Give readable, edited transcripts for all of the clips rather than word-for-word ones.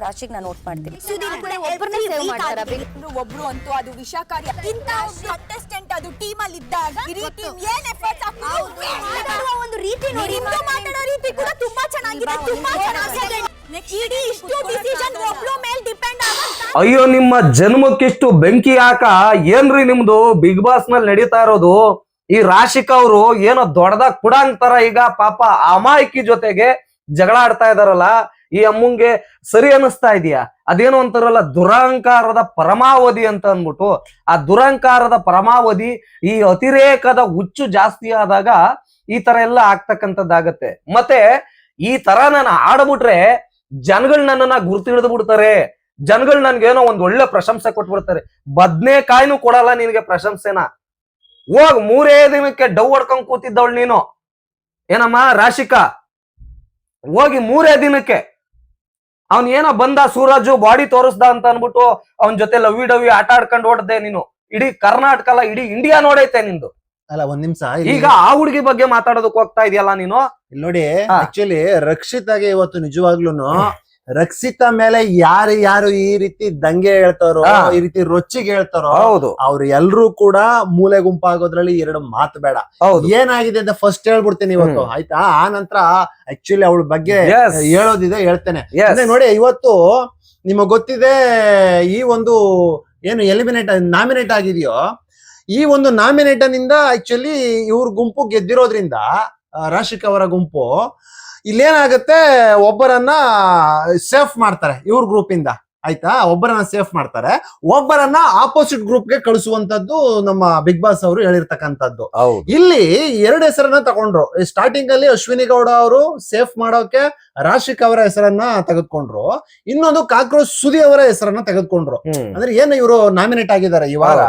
ರಾಶಿಗೆ ನಾನು ನೋಟ್ ಮಾಡ್ತೀನಿ. ಒಬ್ರು ಅಂತೂ ಅದು ವಿಷಕಾರಿ. ಇಂತ ಕಂಟೆಸ್ಟೆಂಟ್ ಅದು ಟೀಮ್ ಅಲ್ಲಿ ಇದ್ದಾಗ ಇಡೀ ಟೀಮ್ ಏನ್ ಎಫರ್ಟ್ಸ್ ಹಾಕ್ತಿದೆ ಒಂದು ರೀತಿ ನೋಡಿ, ಮಾತಾಡೋ ರೀತಿ ಕೂಡ ತುಂಬಾ ಚೆನ್ನಾಗಿದೆ, ತುಂಬಾ ಚೆನ್ನಾಗಿದೆ. ಇಡೀ ಇಷ್ಟು ಡಿಸಿಷನ್ ಒಬ್ರು ಮೇಲೆ ಡಿಪೆಂಡ್ ಆಗುತ್ತೆ. ಅಯ್ಯೋ ನಿಮ್ಮ ಜನ್ಮಕ್ಕಿಷ್ಟು ಬೆಂಕಿ ಯಾಕ? ಏನ್ರಿ ನಿಮ್ದು ಬಿಗ್ ಬಾಸ್ ನಲ್ಲಿ ನಡೀತಾ ಇರೋದು? ಈ ರಾಶಿಕಾ ಅವರು ಏನೋ ದೊಡ್ಡದಾಗ ಕೂಡ ಅಂತಾರ. ಈಗ ಪಾಪ ಅಮಾಯಕಿ ಜೊತೆಗೆ ಜಗಳ ಆಡ್ತಾ ಇದಾರಲ್ಲ, ಈ ಅಮ್ಮಂಗೆ ಸರಿ ಅನಿಸ್ತಾ ಇದೆಯಾ? ಅದೇನೋ ಅಂತಾರಲ್ಲ ದುರಹಂಕಾರದ ಪರಮಾವಧಿ ಅಂತ ಅಂದ್ಬಿಟ್ಟು, ಆ ದುರಹಂಕಾರದ ಪರಮಾವಧಿ, ಈ ಅತಿರೇಕದ ಹುಚ್ಚು ಜಾಸ್ತಿ ಆದಾಗ ಈ ತರ ಎಲ್ಲ ಆಗ್ತಕ್ಕಂಥದ್ದಾಗತ್ತೆ. ಮತ್ತೆ ಈ ತರ ನಾನು ಆಡ್ಬಿಟ್ರೆ ಜನಗಳು ನನ್ನನ್ನ ಗುರ್ತು ಹಿಡಿದು ಬಿಡ್ತಾರೆ. ಜನಗಳು ನನ್ಗೇನೋ ಒಂದ್ ಒಳ್ಳೆ ಪ್ರಶಂಸೆ ಕೊಟ್ಬಿಡ್ತಾರೆ. ಬದ್ನೇಕಾಯಿನೂ ಕೊಡಲ್ಲ ನಿನ್ಗೆ ಪ್ರಶಂಸೆನ. ಹೋಗ್ 3 ದಿನಕ್ಕೆ ಡೌ ಹೊಡ್ಕೊಂಡ್ ಕೂತಿದ್ದವಳು ನೀನು, ಏನಮ್ಮ ರಾಶಿಕಾ. ಹೋಗಿ 3 ದಿನಕ್ಕೆ ಅವನ್ ಏನೋ ಬಂದ ಸೂರಜು ಬಾಡಿ ತೋರಿಸ್ದ ಅಂತ ಅನ್ಬಿಟ್ಟು ಅವನ್ ಜೊತೆ ಲವ್ವಿ ಡವ್ವಿ ಆಟ ಆಡ್ಕೊಂಡು ಓಡ್ದೆ ನೀನು. ಇಡೀ ಕರ್ನಾಟಕ ಅಲ್ಲ, ಇಡೀ ಇಂಡಿಯಾ ನೋಡೈತೆ ನಿಂದು. ಅಲ್ಲ ಒಂದ್ ನಿಮಿಷ, ಈಗ ಆ ಹುಡುಗಿ ಬಗ್ಗೆ ಮಾತಾಡೋದಕ್ ಹೋಗ್ತಾ ಇದೆಯಲ್ಲ ನೀನು. ಇಲ್ಲಿ ನೋಡಿ, ಆಕ್ಚುಲಿ ರಕ್ಷಿತಾಗೆ ಇವತ್ತು ನಿಜವಾಗ್ಲೂನು ರಕ್ಷಿತಾ ಮೇಲೆ ಯಾರು ಈ ರೀತಿ ದಂಗೆ ಹೇಳ್ತಾರೋ, ಈ ರೀತಿ ರೊಚ್ಚಿಗೆ ಹೇಳ್ತಾರೋ, ಹೌದು, ಅವ್ರು ಎಲ್ರು ಕೂಡ ಮೂಲೆ ಗುಂಪಾಗೋದ್ರಲ್ಲಿ 2 ಮಾತು ಬೇಡ. ಏನಾಗಿದೆ ಅಂತ ಫಸ್ಟ್ ಹೇಳ್ಬಿಡ್ತೀನಿ ಇವತ್ತು, ಆಯ್ತಾ? ಆ ನಂತರ ಆಕ್ಚುಲಿ ಅವಳ ಬಗ್ಗೆ ಹೇಳೋದಿದೆ, ಹೇಳ್ತೇನೆ. ನೋಡಿ, ಇವತ್ತು ನಿಮಗ್ ಗೊತ್ತಿದೆ, ಈ ಒಂದು ಏನು ನಾಮಿನೇಟ್ ಆಗಿದೆಯೋ, ಈ ಒಂದು ನಾಮಿನೇಟನ್ ಇಂದ ಆಕ್ಚುಲಿ ಇವ್ರ ಗುಂಪು ಗೆದ್ದಿರೋದ್ರಿಂದ, ರಾಶಿಕಾ ಅವರ ಗುಂಪು, ಇಲ್ಲೇನಾಗುತ್ತೆ, ಒಬ್ಬರನ್ನ ಸೇಫ್ ಮಾಡ್ತಾರೆ ಇವ್ರ ಗ್ರೂಪ್ ಇಂದ, ಆಯ್ತಾ? ಒಬ್ಬರನ್ನ ಸೇಫ್ ಮಾಡ್ತಾರೆ, ಒಬ್ಬರನ್ನ ಆಪೋಸಿಟ್ ಗ್ರೂಪ್ಗೆ ಕಳಿಸುವಂತದ್ದು ನಮ್ಮ ಬಿಗ್ ಬಾಸ್ ಅವರು ಹೇಳಿರ್ತಕ್ಕಂಥದ್ದು. ಇಲ್ಲಿ 2 ಹೆಸರನ್ನ ತಗೊಂಡ್ರು. ಸ್ಟಾರ್ಟಿಂಗ್ ಅಲ್ಲಿ ಅಶ್ವಿನಿ ಗೌಡ ಅವರು ಸೇಫ್ ಮಾಡೋಕೆ ರಾಶಿಕಾ ಅವರ ಹೆಸರನ್ನ ತೆಗೆದುಕೊಂಡ್ರು, ಇನ್ನೊಂದು ಕಾಕ್ರೋಚ್ ಸುದಿ ಅವರ ಹೆಸರನ್ನ ತೆಗೆದುಕೊಂಡ್ರು. ಅಂದ್ರೆ ಏನು ಇವರು ನಾಮಿನೇಟ್ ಆಗಿದ್ದಾರೆ ಇವಾಗ,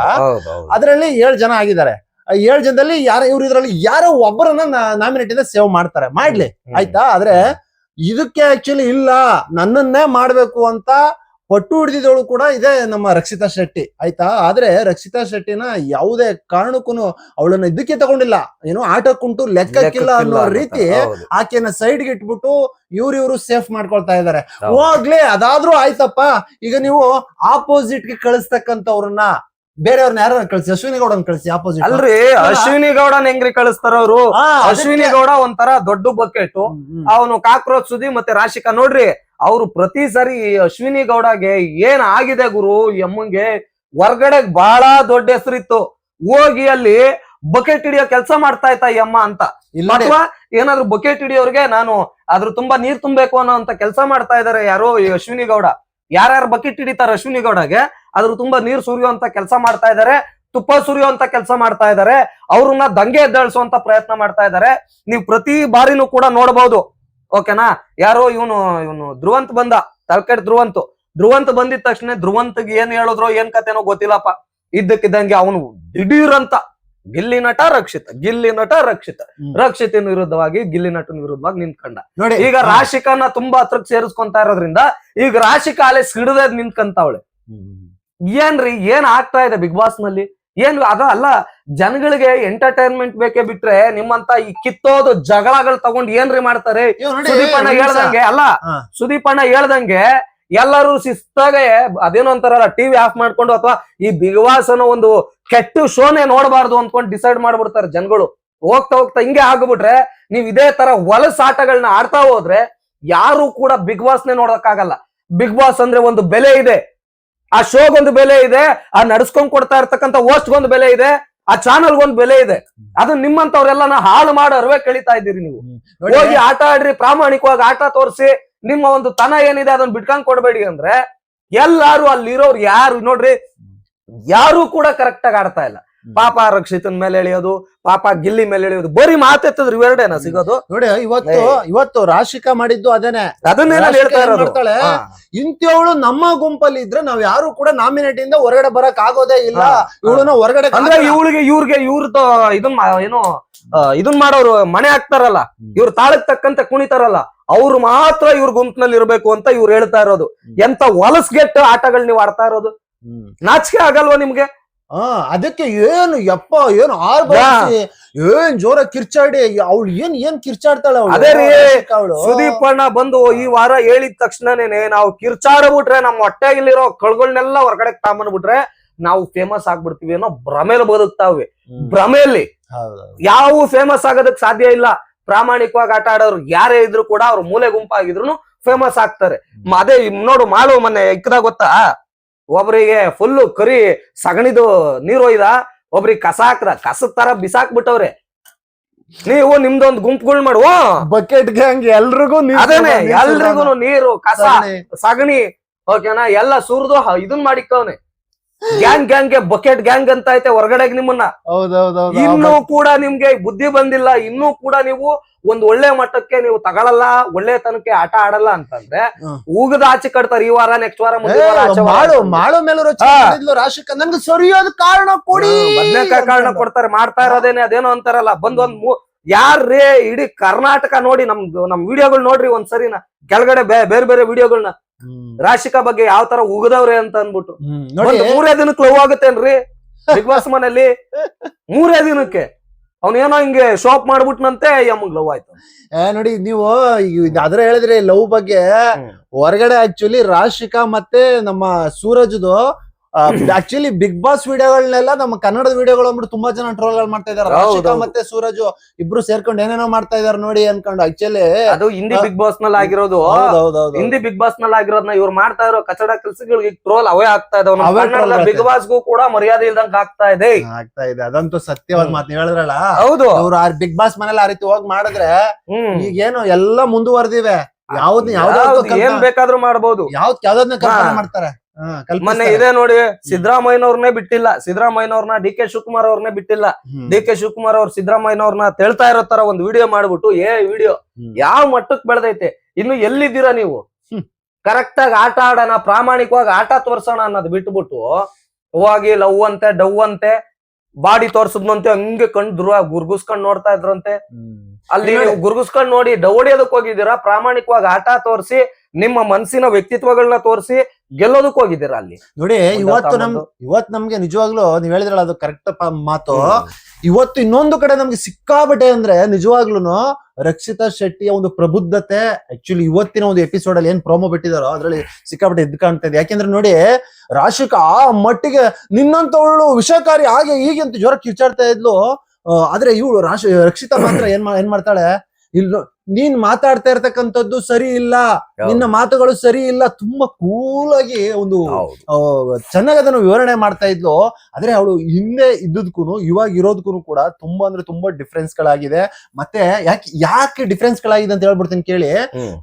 ಅದರಲ್ಲಿ 7 ಜನ ಆಗಿದ್ದಾರೆ. 7 ಜನದಲ್ಲಿ ಇದ್ರಲ್ಲಿ ಯಾರೋ ಒಬ್ಬರನ್ನ ನಾಮಿನೇಟ್ ಇಂದ ಸೇವ್ ಮಾಡ್ತಾರೆ, ಮಾಡ್ಲಿ, ಆಯ್ತಾ? ಆದ್ರೆ ಇದಕ್ಕೆ ಆಕ್ಚುಲಿ ಇಲ್ಲ, ನನ್ನನ್ನೇ ಮಾಡ್ಬೇಕು ಅಂತ ಪಟ್ಟು ಹಿಡಿದಿದ್ದವಳು ಕೂಡ ಇದೆ ನಮ್ಮ ರಕ್ಷಿತಾ ಶೆಟ್ಟಿ, ಆಯ್ತಾ? ಆದ್ರೆ ರಕ್ಷಿತಾ ಶೆಟ್ಟಿನ ಯಾವುದೇ ಕಾರಣಕ್ಕೂ ಅವಳನ್ನ ಇದಕ್ಕೆ ತಗೊಂಡಿಲ್ಲ, ಏನೋ ಆಟಕ್ಕುಂಟು ಲೆಕ್ಕಕ್ಕಿಲ್ಲ ಅನ್ನೋ ರೀತಿ ಆಕೆಯನ್ನ ಸೈಡ್ಗೆ ಇಟ್ಬಿಟ್ಟು ಇವ್ರು ಸೇಫ್ ಮಾಡ್ಕೊಳ್ತಾ ಇದಾರೆ. ಹೋಗ್ಲಿ, ಅದಾದ್ರೂ ಆಯ್ತಪ್ಪ. ಈಗ ನೀವು ಆಪೋಸಿಟ್ ಗೆ ಕಳಿಸ್ತಕ್ಕಂಥವ್ರನ್ನ, ಬೇರೆಯವ್ರನ್ನ ಯಾರು ಕಳಿಸಿ, ಅಶ್ವಿನಿ ಗೌಡನ್ ಕಳಿಸಿ ಆಪೋಸಿಟ್. ಅಲ್ರಿ, ಅಶ್ವಿನಿ ಗೌಡನ್ ಹೆಂಗ್ರಿ ಕಳಿಸ್ತಾರ ಅವರು? ಅಶ್ವಿನಿ ಗೌಡ ಒಂಥರ ದೊಡ್ಡ ಬಕೆಟ್, ಅವನು ಕಾಕ್ರೋಚ್ ಸುದಿ ಮತ್ತೆ ರಾಶಿಕಾ. ನೋಡ್ರಿ, ಅವ್ರು ಪ್ರತಿ ಸರಿ ಅಶ್ವಿನಿ ಗೌಡಗೆ ಏನ್ ಆಗಿದೆ ಗುರು, ಎಮ್ಮಂಗೆ ಹೊರ್ಗಡೆ ಬಹಳ ದೊಡ್ಡ ಹೆಸರಿತ್ತು, ಹೋಗಿ ಅಲ್ಲಿ ಬಕೆಟ್ ಹಿಡಿಯೋ ಕೆಲಸ ಮಾಡ್ತಾ ಇತ್ತ ಅಮ್ಮ ಅಂತ. ಅಥವಾ ಏನಾದ್ರು ಬಕೆಟ್ ಹಿಡಿಯೋರ್ಗೆ ನಾನು ಅದ್ರ ತುಂಬಾ ನೀರ್ ತುಂಬಬೇಕು ಅನ್ನೋ ಅಂತ ಕೆಲಸ ಮಾಡ್ತಾ ಇದಾರೆ ಯಾರೋ ಈ ಅಶ್ವಿನಿ ಗೌಡ. ಯಾರ್ಯಾರು ಬಕೆಟ್ ಹಿಡಿತಾರ ಅಶ್ವಿನಿ ಗೌಡಗೆ ಅದ್ರ ತುಂಬಾ ನೀರ್ ಸುರಿಯುವಂತ ಕೆಲಸ ಮಾಡ್ತಾ ಇದಾರೆ, ತುಪ್ಪ ಸುರಿಯುವಂತ ಕೆಲಸ ಮಾಡ್ತಾ ಇದಾರೆ, ಅವ್ರನ್ನ ದಂಗೆ ಎದ್ದೇಳಿಸುವಂತ ಪ್ರಯತ್ನ ಮಾಡ್ತಾ ಇದಾರೆ. ನೀವು ಪ್ರತಿ ಬಾರಿನೂ ಕೂಡ ನೋಡಬಹುದು, ಓಕೆನಾ? ಯಾರೋ ಇವನು ಧ್ರುವಂತ್ ಬಂದ, ತಲಕೆಟ್ ಧ್ರುವಂತ್ ಬಂದಿದ ತಕ್ಷಣ ಧ್ರುವಂತ್ಗೆ ಏನ್ ಹೇಳಿದ್ರೋ ಏನ್ ಕತೆನೋ ಗೊತ್ತಿಲ್ಲಪ್ಪ, ಇದ್ದಕ್ಕಿದ್ದಂಗೆ ಅವನು ದಿಢೀರಂತ ಗಿಲ್ಲಿ ನಟ ರಕ್ಷಿತನ ವಿರುದ್ಧವಾಗಿ ಗಿಲ್ಲಿ ನಟನ ವಿರುದ್ಧವಾಗಿ ನಿಂತ್ಕೊಂಡ. ಈಗ ರಾಶಿಕಾನ ತುಂಬಾ ಹತ್ರಕ್ಕೆ ಸೇರಿಸ್ಕೊಂತಾ ಇರೋದ್ರಿಂದ ಈಗ ರಾಶಿಕಾ ಅಲೆ ಸಿಡದ ನಿಂತ್ಕಂತಾವಳೆ. ಏನ್ರಿ ಏನ್ ಆಗ್ತಾ ಇದೆ ಬಿಗ್ ಬಾಸ್ ನಲ್ಲಿ? ಏನ್ ಅಲ್ಲ, ಜನಗಳಿಗೆ ಎಂಟರ್ಟೈನ್ಮೆಂಟ್ ಬೇಕೇ ಬಿಟ್ರೆ ನಿಮ್ಮಂತ ಈ ಕಿತ್ತೋದು ಜಗಳಗಳು ತಗೊಂಡ್ ಏನ್ರಿ ಮಾಡ್ತಾರೆ? ಸುದೀಪಣ್ಣ ಹೇಳ್ದಂಗೆ ಎಲ್ಲರೂ ಶಿಸ್ತಾಗೆ ಅದೇನೋ ಅಂತಾರಲ್ಲ, ಟಿವಿ ಆಫ್ ಮಾಡ್ಕೊಂಡು ಅಥವಾ ಈ ಬಿಗ್ ಬಾಸ್ ಅನ್ನೋ ಒಂದು ಕೆಟ್ಟ ಶೋನೇ ನೋಡಬಾರ್ದು ಅಂದ್ಕೊಂಡು ಡಿಸೈಡ್ ಮಾಡ್ಬಿಡ್ತಾರೆ ಜನಗಳು. ಹೋಗ್ತಾ ಹಿಂಗೆ ಆಗ್ಬಿಟ್ರೆ, ನೀವ್ ಇದೇ ತರ ಹೊಲಸ ಆಟಗಳನ್ನ ಆಡ್ತಾ ಹೋದ್ರೆ ಯಾರು ಕೂಡ ಬಿಗ್ ಬಾಸ್ನೇ ನೋಡಕ್ಕಾಗಲ್ಲ. ಬಿಗ್ ಬಾಸ್ ಅಂದ್ರೆ ಒಂದು ಬೆಲೆ ಇದೆ, ಆ ಶೋಗೊಂದು ಬೆಲೆ ಇದೆ, ಆ ನಡ್ಸ್ಕೊಂಡ್ ಕೊಡ್ತಾ ಇರ್ತಕ್ಕಂಥ ಹೋಸ್ಟ್ಗೊಂದು ಬೆಲೆ ಇದೆ, ಆ ಚಾನಲ್ಗೊಂದು ಬೆಲೆ ಇದೆ. ಅದು ನಿಮ್ಮಂತವ್ರೆಲ್ಲ ಹಾಳು ಮಾಡೋ ಅರ್ವೆ ಕಳೀತಾ ಇದ್ದೀರಿ. ನೀವು ಹೋಗಿ ಆಟ ಆಡ್ರಿ, ಪ್ರಾಮಾಣಿಕವಾಗಿ ಆಟ ತೋರಿಸಿ, ನಿಮ್ಮ ಒಂದು ತನ ಏನಿದೆ ಅದನ್ನ ಬಿಟ್ಕೊಂಡ್ ಕೊಡ್ಬೇಡಿ. ಅಂದ್ರೆ ಎಲ್ಲಾರು ಅಲ್ಲಿರೋರು ಯಾರು ನೋಡ್ರಿ, ಯಾರು ಕೂಡ ಕರೆಕ್ಟ್ ಆಗಿ ಆಡ್ತಾ ಇಲ್ಲ. ಪಾಪ ರಕ್ಷಿತನ್ ಮೇಲೆ ಎಳೆಯೋದು, ಪಾಪ ಗಿಲ್ಲಿ ಮೇಲೆ ಎಳೆಯೋದು, ಬರೀ ಮಾತೆತ್ತದ್ರಿ ಇವೆರಡೇನ ಸಿಗೋದು. ನೋಡಿ, ಇವತ್ತು ರಾಶಿಕಾ ಮಾಡಿದ್ದು ಅದೇನೆ, ಅದನ್ನೇ ಹೇಳ್ತಾ ಇರ್ತಾಳೆ. ಇಂಥವಳು ನಮ್ಮ ಗುಂಪಲ್ಲಿ ಇದ್ರೆ ನಾವ್ ಯಾರು ಕೂಡ ನಾಮಿನೇಟ್ ಇಂದ ಹೊರಗಡೆ ಬರಕ್ ಆಗೋದೇ ಇಲ್ಲ. ಇವಳನ್ನ ಹೊರಗಡೆ ಅಂದ್ರೆ ಇವ್ರದ್ದು ಇದನ್ ಮಾಡೋರು ಮನೆ ಹಾಕ್ತಾರಲ್ಲ, ಇವ್ರು ತಾಳಕ್ ತಕ್ಕಂತೆ ಕುಣಿತಾರಲ್ಲ, ಅವ್ರು ಮಾತ್ರ ಇವ್ರ ಗುಂಪಿನಲ್ಲಿ ಇರ್ಬೇಕು ಅಂತ ಇವ್ರು ಹೇಳ್ತಾ ಇರೋದು. ಎಂತ ಹೊಲಸ್ಗೆಟ್ಟ ಆಟಗಳು ನೀವು ಆಡ್ತಾ ಇರೋದು, ನಾಚಿಕೆ ಆಗಲ್ವಾ ನಿಮ್ಗೆ? ಅದಕ್ಕೆ ಏನು ಯಪ್ಪ ಏನು ಏನ್ ಜೋರ ಕಿರ್ಚಾಡಿ ಅವಳು ಏನ್ ಕಿರ್ಚಾಡ್ತಾಳ ಅದೇ ರೀ ಸುದೀಪ್ ಅಣ್ಣ ಬಂದು ಈ ವಾರ ಹೇಳಿದ ತಕ್ಷಣನೇ ನಾವು ಕಿರ್ಚಾಡ್ಬಿಟ್ರೆ ನಮ್ಮ ಹೊಟ್ಟೆಗಿಲ್ಲಿರೋ ಕಳ್ಗಳನ್ನೆಲ್ಲ ಹೊರಗಡೆ ತಗೊಂಡ್ಬಿಟ್ರೆ ನಾವು ಫೇಮಸ್ ಆಗ್ಬಿಡ್ತೀವಿ ಅನ್ನೋ ಭ್ರಮೇಲಿ ಬದುಕ್ತಾವೆ. ಭ್ರಮೆಯಲ್ಲಿ ಯಾವ ಫೇಮಸ್ ಆಗೋದಕ್ ಸಾಧ್ಯ ಇಲ್ಲ. ಪ್ರಾಮಾಣಿಕವಾಗಿ ಆಟ ಆಡೋರು ಯಾರೇ ಇದ್ರು ಕೂಡ ಅವ್ರು ಮೂಲೆ ಗುಂಪಾಗಿದ್ರು ಫೇಮಸ್ ಆಗ್ತಾರೆ. ಅದೇ ನೋಡು ಮಾಡು ಮೊನ್ನೆ ಇಕ್ಕದಾಗ ಗೊತ್ತಾ, ಒಬ್ರಿಗೆ ಫುಲ್ಲು ಕರಿ ಸಗಣಿದು ನೀರು ಒಯ್ದ, ಒಬ್ರಿಗೆ ಕಸ ಹಾಕ್ದ, ಕಸದ ತರ ಬಿಸಾಕ್ಬಿಟ್ಟವ್ರೆ. ನೀವು ನಿಮ್ದೊಂದು ಗುಂಪುಗಳು ಮಾಡುವ ಬಕೆಟ್ ಗ್ಯಾಂಗ್ ಎಲ್ರಿಗೂ ಅದೇನೆ ಎಲ್ರಿಗೂ ನೀರು ಕಸ ಸಗಣಿ ಓಕೆನಾ ಎಲ್ಲ ಸುರಿದು ಇದನ್ ಮಾಡಿಕ್ಕವ್ನೆ. ಗ್ಯಾಂಗ್ಗೆ ಬಕೆಟ್ ಗ್ಯಾಂಗ್ ಅಂತ ಐತೆ ಹೊರಗಡೆಗೆ ನಿಮ್ಮನ್ನ. ಇನ್ನೂ ಕೂಡ ನಿಮ್ಗೆ ಬುದ್ಧಿ ಬಂದಿಲ್ಲ, ಇನ್ನೂ ಕೂಡ ನೀವು ಒಂದ್ ಒಳ್ಳೆ ಮಟ್ಟಕ್ಕೆ ನೀವು ತಗೊಳಲ್ಲ, ಒಳ್ಳೆ ತನಕ್ಕೆ ಆಟ ಆಡಲ್ಲ ಅಂತಂದ್ರೆ ಉಗದ ಆಚೆ ಕಟ್ತಾರೆ. ಈ ವಾರ ನೆಕ್ಸ್ಟ್ ವಾರ ರಾಶಿಕ ನನ್ಗೆ ಸರಿಯಾದ ಕಾರಣ ಕೊಡಿ, ಬದ್ನೆಕಾಯಿ ಕಾರಣ ಕೊಡ್ತಾರೆ. ಮಾಡ್ತಾ ಇರೋದೇನೆ ಅದೇನೋ ಅಂತಾರಲ್ಲ, ಯಾರೇ ಇಡೀ ಕರ್ನಾಟಕ ನೋಡಿ ನಮ್ ವಿಡಿಯೋಗಳು ನೋಡ್ರಿ ಒಂದ್ಸರಿನ ಕೆಳಗಡೆ ಬೇರೆ ಬೇರೆ ವಿಡಿಯೋಗಳನ್ನ ರಾಶಿಕಾ ಬಗ್ಗೆ ಯಾವ ತರ ಉಗದವ್ರೆ ಅಂತ ಅನ್ಬಿಟ್ಟು. 3 ದಿನಕ್ಕೆ ಲವ್ ಆಗುತ್ತೇನ್ರಿ ಬಿಗ್ ಬಾಸ್ ಮನೇಲಿ? 3 ದಿನಕ್ಕೆ ಅವನೇನೋ ಹಿಂಗೆ ಶಾಪ್ ಮಾಡ್ಬಿಟ್ನಂತೆ ಯಮ್ಮಗ್ ಲವ್ ಆಯ್ತು. ನೋಡಿ ನೀವು ಅದ್ರ ಹೇಳಿದ್ರಿ ಲವ್ ಬಗ್ಗೆ. ಹೊರಗಡೆ ಆಕ್ಚುಲಿ ರಾಶಿಕಾ ಮತ್ತೆ ನಮ್ಮ ಸೂರಜ್ದು ಆಕ್ಚುಲಿ ಬಿಗ್ ಬಾಸ್ ವಿಡಿಯೋಗಳನ್ನೆಲ್ಲ ನಮ್ಮ ಕನ್ನಡದ ವಿಡಿಯೋಗಳು ಅಂದ್ಬಿಟ್ಟು ತುಂಬಾ ಜನ ಟ್ರೋಲ್ ಮಾಡ್ತಾ ಇದಾರೆ. ರಾಶಿಕಾ ಮತ್ತೆ ಸೂರಜ್ ಇಬ್ರು ಸೇರ್ಕೊಂಡು ಏನೇನೋ ಮಾಡ್ತಾ ಇದಾರೆ ನೋಡಿ ಅನ್ಕೊಂಡು. ಆಕ್ಚುಲಿ ಅದು ಹಿಂದಿ ಬಿಗ್ ಬಾಸ್ ನಲ್ಲಿ ಆಗಿರೋದು. ಹಿಂದಿ ಬಿಗ್ ಬಾಸ್ ನಲ್ಲಿ ಆಗಿರೋದನ್ನ ಇವ್ರು ಮಾಡ್ತಾ ಇರೋ ಕಚಡ ಕೆಲ್ಸಗಳಿಗೆ ಟ್ರೋಲ್ ಅವೇ ಆಗ್ತಾ ಇದಾವೆ. ಬಿಗ್ ಬಾಸ್ಗೂ ಕೂಡ ಮರ್ಯಾದೆ ಇಲ್ದಂಗ ಆಗ್ತಾ ಇದೆ. ಅದಂತೂ ಸತ್ಯವಾದ ಮಾತು ಹೇಳಿದ್ರಲ್ಲ. ಹೌದು, ಅವ್ರು ಬಿಗ್ ಬಾಸ್ ಮನೇಲಿ ಆ ರೀತಿ ಹೋಗಿ ಮಾಡಿದ್ರೆ ಈಗೇನು ಎಲ್ಲಾ ಮುಂದುವರೆದಿವೆ. ಏನ್ ಬೇಕಾದ್ರೂ ಮಾಡ್ಬೋದು, ಯಾವ್ದನ್ನ ಮಾಡ್ತಾರೆ. ಮೊನ್ನೆ ಇದೆ ನೋಡಿ, ಸಿದ್ದರಾಮಯ್ಯನವ್ರನ್ನೇ ಬಿಟ್ಟಿಲ್ಲ, ಸಿದ್ದರಾಮಯ್ಯನವ್ರನ್ನ ಡಿ ಕೆ ಶಿವಕುಮಾರ್ ಅವ್ರನ್ನೇ ಬಿಟ್ಟಿಲ್ಲ. ಡಿ ಕೆ ಶಿವಕುಮಾರ್ ಅವ್ರು ಸಿದ್ದರಾಮಯ್ಯನವ್ರನ್ನ ತೇಳ್ತಾ ಇರೋ ತರ ಒಂದು ವಿಡಿಯೋ ಮಾಡ್ಬಿಟ್ಟು ವಿಡಿಯೋ ಯಾವ ಮಟ್ಟಕ್ ಬೆಳೆದೈತೆ. ಇನ್ನು ಎಲ್ಲಿದ್ದೀರಾ ನೀವು? ಕರೆಕ್ಟ್ ಆಗಿ ಆಟ ಆಡೋಣ, ಪ್ರಾಮಾಣಿಕವಾಗಿ ಆಟ ತೋರ್ಸೋಣ ಅನ್ನೋದು ಬಿಟ್ಬಿಟ್ಟು ಹೋಗಿ ಲವ್ ಅಂತೆ ಡವ್ ಅಂತೆ ಬಾಡಿ ತೋರ್ಸದ್ನಂತೆ ಹಂಗೆ ಕಂಡು ಗುರ್ಗುಸ್ಕೊಂಡ್ ನೋಡ್ತಾ ಇದ್ರಂತೆ. ಅಲ್ಲಿ ಗುರ್ಗುಸ್ಕೊಂಡ್ ನೋಡಿ ಡೌಡಿಯೋದಕ್ ಹೋಗಿದ್ದೀರಾ? ಪ್ರಾಮಾಣಿಕವಾಗಿ ಆಟ ತೋರಿಸಿ ನಿಮ್ಮ ಮನಸ್ಸಿನ ವ್ಯಕ್ತಿತ್ವಗಳನ್ನ ತೋರಿಸಿ ಗೆಲ್ಲೋದಕ್ ಹೋಗಿದ್ದೀರಾ ಅಲ್ಲಿ ನೋಡಿ. ಇವತ್ತು ನಮ್ಗೆ ನಿಜವಾಗ್ಲೂ ನೀವ್ ಹೇಳಿದ್ರಲ್ಲ ಅದು ಕರೆಕ್ಟ್ ಮಾತು. ಇವತ್ತು ಇನ್ನೊಂದು ಕಡೆ ನಮ್ಗೆ ಸಿಕ್ಕಾಬಟ್ಟೆ ಅಂದ್ರೆ ನಿಜವಾಗ್ಲೂನು ರಕ್ಷಿತಾ ಶೆಟ್ಟಿಯ ಒಂದು ಪ್ರಬುದ್ಧತೆ. ಆಕ್ಚುಲಿ ಇವತ್ತಿನ ಒಂದು ಎಪಿಸೋಡ್ ಅಲ್ಲಿ ಏನ್ ಪ್ರೋಮೋ ಬಿಟ್ಟಿದಾರೋ ಅದ್ರಲ್ಲಿ ಸಿಕ್ಕಾಬಟ್ಟೆ ಎದ್ದು ಕಾಣ್ತಾ ಇದೆ. ಯಾಕೆಂದ್ರೆ ನೋಡಿ, ರಾಶಿಕಾ ಆ ಮಟ್ಟಿಗೆ ನಿನ್ನಂತವಳು ವಿಷಕಾರಿ ಹಾಗೆ ಹೀಗೆ ಅಂತ ಜ್ವರ ಕಿರ್ಚಾಡ್ತಾ ಇದ್ಲು. ಆದ್ರೆ ಇವಳು ರಕ್ಷಿತಾ ಮಾತ್ರ ಏನ್ ಮಾಡ್ತಾಳೆ, ಇಲ್ಲ ನೀನ್ ಮಾತಾಡ್ತಾ ಇರ್ತಕ್ಕಂಥದ್ದು ಸರಿ ಇಲ್ಲ, ನಿನ್ನ ಮಾತುಗಳು ಸರಿ ಇಲ್ಲ, ತುಂಬಾ ಕೂಲ್ ಆಗಿ ಒಂದು ಚೆನ್ನಾಗಿ ಅದನ್ನು ವಿವರಣೆ ಮಾಡ್ತಾ ಇದ್ಲು. ಆದ್ರೆ ಅವಳು ಹಿಂದೆ ಇದ್ದದಕ್ಕೂ ಇವಾಗ ಇರೋದಕ್ಕೂ ಕೂಡ ತುಂಬಾ ಅಂದ್ರೆ ತುಂಬಾ ಡಿಫ್ರೆನ್ಸ್ ಗಳಾಗಿದೆ. ಮತ್ತೆ ಯಾಕೆ ಡಿಫ್ರೆನ್ಸ್ ಗಳಾಗಿದೆ ಅಂತ ಹೇಳ್ಬಿಡ್ತೀನಿ ಕೇಳಿ.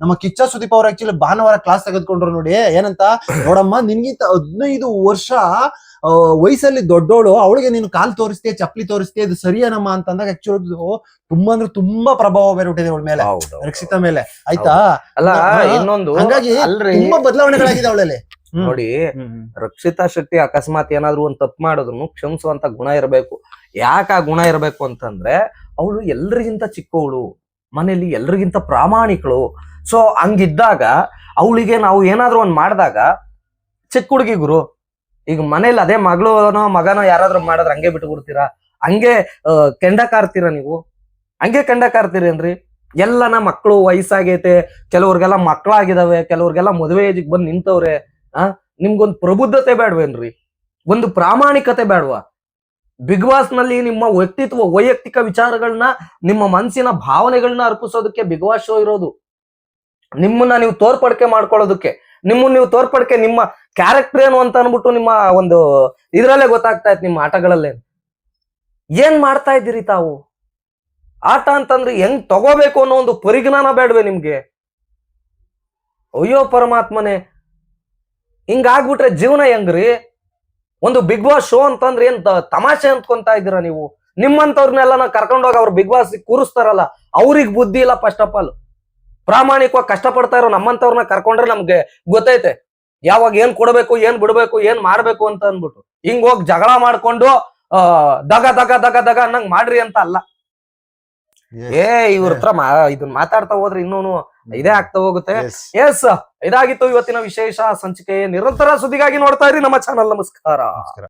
ನಮ್ಮ ಕಿಚ್ಚ ಸುದೀಪ್ ಅವ್ರು ಆಕ್ಚುಲಿ ಭಾನುವಾರ ಕ್ಲಾಸ್ ತೆಗೆದುಕೊಂಡ್ರು ನೋಡಿ. ಏನಂತ, ನೋಡಮ್ಮ ನಿನ್ಗಿಂತ 15 ವರ್ಷ ವಯಸ್ಸಲ್ಲಿ ದೊಡ್ಡೋಳು, ಅವಳಿಗೆ ನೀನು ಕಾಲ್ ತೋರಿಸ್ತೀಯ, ಚಪ್ಪಲಿ ತೋರಿಸ್ತೀಯ, ಇದು ಸರಿಯೇನಮ್ಮ ಅಂತ ಅಂದಾಗ ಆಕ್ಚುಲಿ ತುಂಬಾ ಅಂದ್ರೆ ತುಂಬಾ ಪ್ರಭಾವ ಬೇರೆ ಹುಟ್ಟಿದೆ ಅವಳ ಮೇಲೆ, ರಕ್ಷಿತಾ ಮೇಲೆ. ಆಯ್ತಾ? ಅಲ್ಲ ಇನ್ನೊಂದು ಹಂಗಾಗಿ ತುಂಬಾ ಬದಲಾವಣೆಗಳಾಗಿದೆ ಅವಳಲ್ಲಿ. ನೋಡಿ, ರಕ್ಷಿತಾ ಶೆಟ್ಟಿ ಅಕಸ್ಮಾತ್ ಏನಾದ್ರು ಒಂದ್ ತಪ್ಪು ಮಾಡಿದ್ರು ಕ್ಷಮಿಸುವಂತ ಗುಣ ಇರಬೇಕು. ಯಾಕ ಆ ಗುಣ ಇರಬೇಕು ಅಂತಂದ್ರೆ, ಅವಳು ಎಲ್ರಿಗಿಂತ ಚಿಕ್ಕವಳು, ಮನೇಲಿ ಎಲ್ರಿಗಿಂತ ಪ್ರಾಮಾಣಿಕಳು. ಸೊ ಹಂಗಿದ್ದಾಗ ಅವಳಿಗೆ ನಾವು ಏನಾದ್ರು ಒಂದ್ ಮಾಡಿದಾಗ ಚಿಕ್ಕ ಹುಡುಗಿ ಗುರು, ಈಗ ಮನೇಲಿ ಅದೇ ಮಗಳನೋ ಮಗನೋ ಯಾರಾದ್ರೂ ಮಾಡಿದ್ರೆ ಹಂಗೆ ಬಿಟ್ಟು ಬಿಡ್ತೀರಾ? ಹಂಗೆ ಕೆಂಡ ಕಾರ್ತೀರಾ ನೀವು? ಹಂಗೆ ಕೆಂಡ ಕಾರ್ತೀರೇನ್ರಿ? ಎಲ್ಲನ ಮಕ್ಕಳು ವಯಸ್ಸಾಗೈತೆ, ಕೆಲವ್ರಿಗೆಲ್ಲ ಮಕ್ಕಳಾಗಿದಾವೆ, ಕೆಲವ್ರಿಗೆಲ್ಲ ಮದುವೆ ಏಜಿಗೆ ಬಂದು ನಿಂತವ್ರೆ. ನಿಮ್ಗೊಂದು ಪ್ರಬುದ್ಧತೆ ಬೇಡವೇನ್ರಿ? ಒಂದು ಪ್ರಾಮಾಣಿಕತೆ ಬೇಡವಾ? ಬಿಗ್ ಬಾಸ್ ನಲ್ಲಿ ನಿಮ್ಮ ವೈಯಕ್ತಿಕ ವಿಚಾರಗಳನ್ನ, ನಿಮ್ಮ ಮನಸ್ಸಿನ ಭಾವನೆಗಳನ್ನ ಅರ್ಪಿಸೋದಕ್ಕೆ ಬಿಗ್ ಬಾಸ್ ಶೋ ಇರೋದು. ನಿಮ್ಮನ್ನ ನೀವು ತೋರ್ಪಡಿಕೆ ಮಾಡ್ಕೊಳ್ಳೋದಕ್ಕೆ, ನಿಮ್ಮನ್ನ ನೀವು ತೋರ್ಪಡಿಕೆ, ನಿಮ್ಮ ಕ್ಯಾರೆಕ್ಟರ್ ಏನು ಅಂತ ಅನ್ಬಿಟ್ಟು ನಿಮ್ಮ ಒಂದು ಇದ್ರಲ್ಲೇ ಗೊತ್ತಾಗ್ತಾ ಇತ್ತು. ನಿಮ್ಮ ಆಟಗಳಲ್ಲೇ ಏನ್ ಮಾಡ್ತಾ ಇದ್ದೀರಿ ತಾವು? ಆಟ ಅಂತಂದ್ರೆ ಹೆಂಗ್ ತಗೋಬೇಕು ಅನ್ನೋ ಒಂದು ಪರಿಜ್ಞಾನ ಬೇಡವೆ ನಿಮ್ಗೆ? ಅಯ್ಯೋ ಪರಮಾತ್ಮನೆ, ಹಿಂಗಾಗ್ಬಿಟ್ರೆ ಜೀವನ ಹೆಂಗ್ರಿ? ಒಂದು ಬಿಗ್ ಬಾಸ್ ಶೋ ಅಂತಂದ್ರೆ ಏನ್ ತಮಾಷೆ ಅಂದ್ಕೊಂತಾ ಇದ್ದೀರಾ ನೀವು? ನಿಮ್ಮಂತವ್ರನ್ನೆಲ್ಲ ಕರ್ಕೊಂಡೋಗಿ ಅವ್ರು ಬಿಗ್ ಬಾಸ್ ಕೂರಿಸ್ತಾರಲ್ಲ, ಅವ್ರಿಗೆ ಬುದ್ಧಿ ಇಲ್ಲ. ಫಸ್ಟ್ ಆಫ್ ಆಲ್ ಪ್ರಾಮಾಣಿಕವಾಗಿ ಕಷ್ಟಪಡ್ತಾ ಇರೋ ನಮ್ಮಂತವ್ರನ್ನ ಕರ್ಕೊಂಡ್ರೆ ನಮ್ಗೆ ಗೊತ್ತೈತೆ ಯಾವಾಗ ಏನ್ ಕೊಡ್ಬೇಕು, ಏನ್ ಬಿಡ್ಬೇಕು, ಏನ್ ಮಾಡ್ಬೇಕು ಅಂತ ಅನ್ಬಿಟ್ಟು. ಹಿಂಗ್ ಹೋಗಿ ಜಗಳ ಮಾಡ್ಕೊಂಡು ದಗ ದಗ ದಗ ದಗ ಅನ್ನಂಗ್ ಮಾಡ್ರಿ ಅಂತ ಅಲ್ಲ. ಇವ್ರ ಹತ್ರ ಇದನ್ನ ಮಾತಾಡ್ತಾ ಹೋದ್ರೆ ಇನ್ನೂನು ಇದೇ ಆಗ್ತಾ ಹೋಗುತ್ತೆ. ಎಸ್, ಇದಾಗಿತ್ತು ಇವತ್ತಿನ ವಿಶೇಷ ಸಂಚಿಕೆ. ನಿರಂತರ ಸುದ್ದಿಗಾಗಿ ನೋಡ್ತಾ ಇರಿ ನಮ್ಮ ಚಾನಲ್. ನಮಸ್ಕಾರ.